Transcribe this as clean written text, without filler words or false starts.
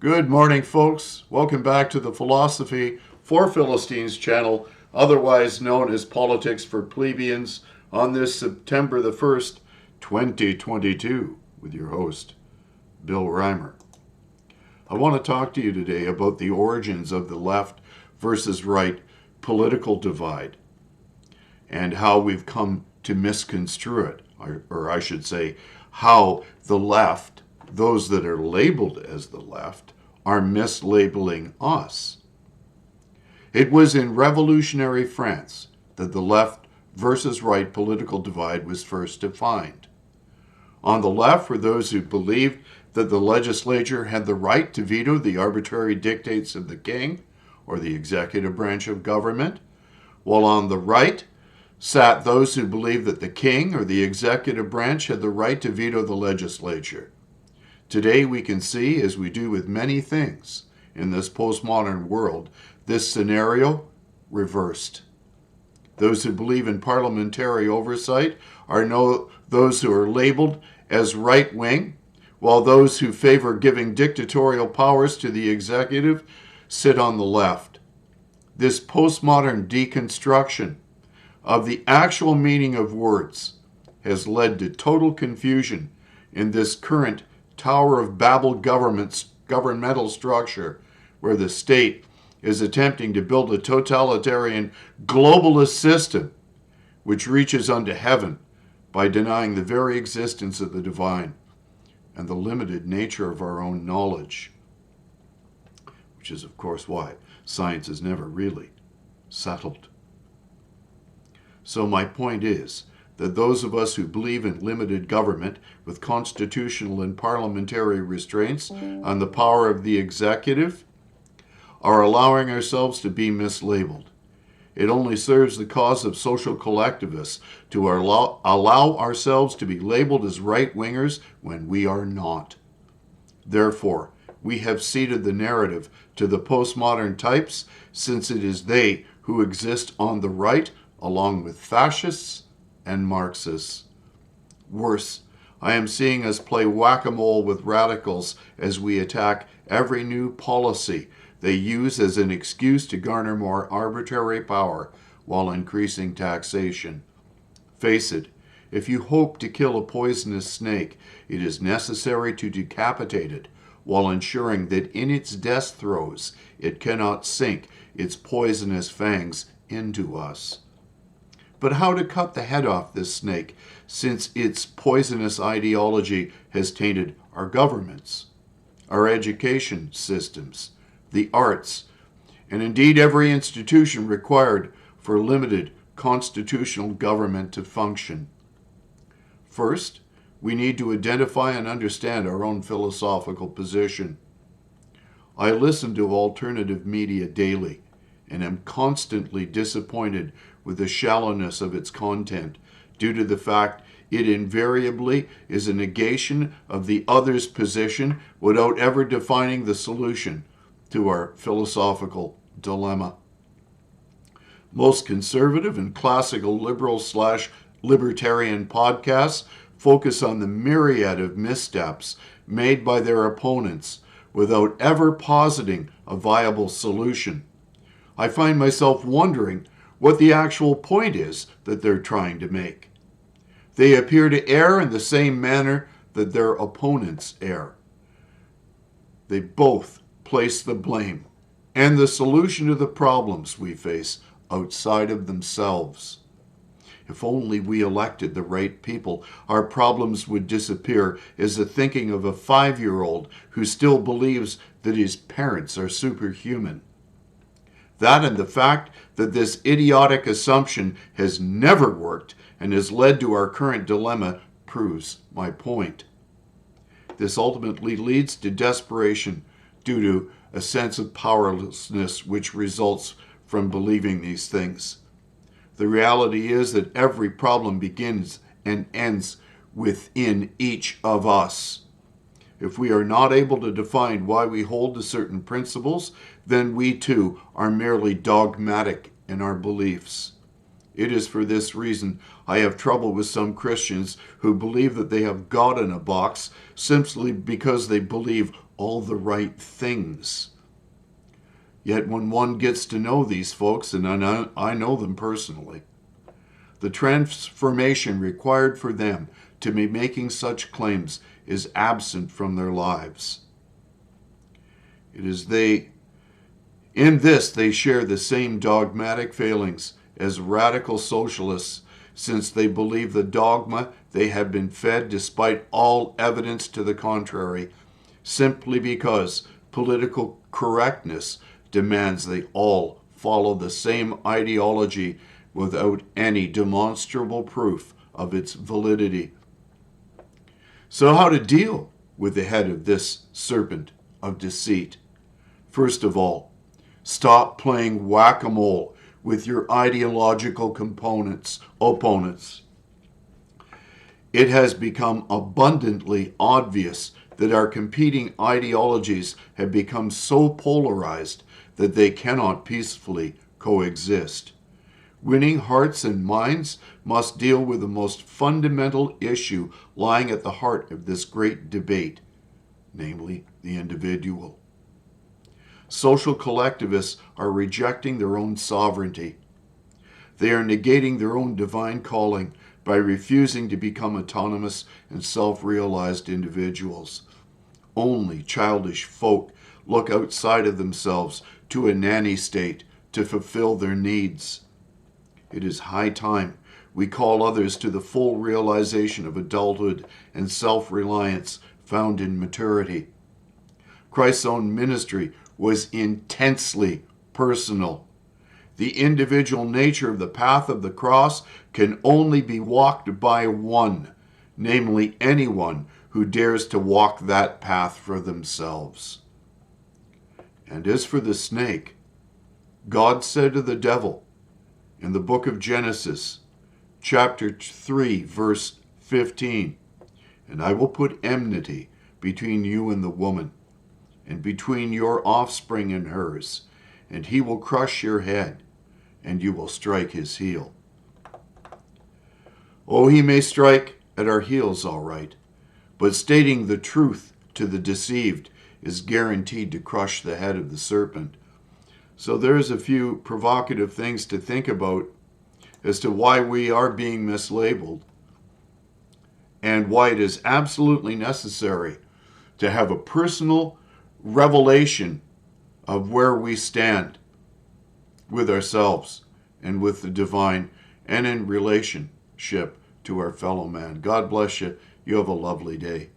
Good morning, folks. Welcome back to the Philosophy for Philistines channel, otherwise known as Politics for Plebeians, on this September the 1st, 2022, with your host, Bill Reimer. I want to talk to you today about the origins of the left versus right political divide and how we've come to misconstrue it, or I should say, how the left, those that are labeled as the left, are mislabeling us. It was in revolutionary France that the left versus right political divide was first defined. On the left were those who believed that the legislature had the right to veto the arbitrary dictates of the king or the executive branch of government, while on the right sat those who believed that the king or the executive branch had the right to veto the legislature. Today we can see, as we do with many things in this postmodern world, this scenario reversed. Those who believe in parliamentary oversight are those who are labeled as right-wing, while those who favor giving dictatorial powers to the executive sit on the left. This postmodern deconstruction of the actual meaning of words has led to total confusion in this current Tower of Babel governmental structure, where the state is attempting to build a totalitarian globalist system which reaches unto heaven by denying the very existence of the divine and the limited nature of our own knowledge, which is, of course, why science is never really settled. So my point is that those of us who believe in limited government with constitutional and parliamentary restraints on the power of the executive are allowing ourselves to be mislabeled. It only serves the cause of social collectivists to allow ourselves to be labeled as right-wingers when we are not. Therefore, we have ceded the narrative to the postmodern types, since it is they who exist on the right, along with fascists and Marxists. Worse, I am seeing us play whack-a-mole with radicals as we attack every new policy they use as an excuse to garner more arbitrary power while increasing taxation. Face it, if you hope to kill a poisonous snake, it is necessary to decapitate it while ensuring that in its death throes it cannot sink its poisonous fangs into us. But how to cut the head off this snake, since its poisonous ideology has tainted our governments, our education systems, the arts, and indeed every institution required for limited constitutional government to function? First, we need to identify and understand our own philosophical position. I listen to alternative media daily and am constantly disappointed with the shallowness of its content due to the fact it invariably is a negation of the other's position without ever defining the solution to our philosophical dilemma. Most conservative and classical liberal/libertarian podcasts focus on the myriad of missteps made by their opponents without ever positing a viable solution. I find myself wondering what the actual point is that they're trying to make. They appear to err in the same manner that their opponents err. They both place the blame and the solution to the problems we face outside of themselves. If only we elected the right people, our problems would disappear, is the thinking of a 5-year-old who still believes that his parents are superhuman. That and the fact that this idiotic assumption has never worked and has led to our current dilemma proves my point. This ultimately leads to desperation due to a sense of powerlessness which results from believing these things. The reality is that every problem begins and ends within each of us. If we are not able to define why we hold to certain principles, then we too are merely dogmatic in our beliefs. It is for this reason I have trouble with some Christians who believe that they have God in a box simply because they believe all the right things. Yet when one gets to know these folks, and I know them personally, the transformation required for them to be making such claims is absent from their lives. It is in this they share the same dogmatic failings as radical socialists, since they believe the dogma they have been fed despite all evidence to the contrary, simply because political correctness demands they all follow the same ideology without any demonstrable proof of its validity. So how to deal with the head of this serpent of deceit? First of all, stop playing whack-a-mole with your ideological opponents. It has become abundantly obvious that our competing ideologies have become so polarized that they cannot peacefully coexist. Winning hearts and minds must deal with the most fundamental issue lying at the heart of this great debate, namely the individual. Social collectivists are rejecting their own sovereignty. They are negating their own divine calling by refusing to become autonomous and self-realized individuals. Only childish folk look outside of themselves to a nanny state to fulfill their needs. It is high time we call others to the full realization of adulthood and self-reliance found in maturity. Christ's own ministry was intensely personal. The individual nature of the path of the cross can only be walked by one, namely anyone who dares to walk that path for themselves. And as for the snake, God said to the devil in the book of Genesis, chapter 3, verse 15, "And I will put enmity between you and the woman, and between your offspring and hers, and he will crush your head, and you will strike his heel." Oh, he may strike at our heels, all right, but stating the truth to the deceived is guaranteed to crush the head of the serpent. So there's a few provocative things to think about as to why we are being mislabeled and why it is absolutely necessary to have a personal revelation of where we stand with ourselves and with the divine and in relationship to our fellow man. God bless you. You have a lovely day.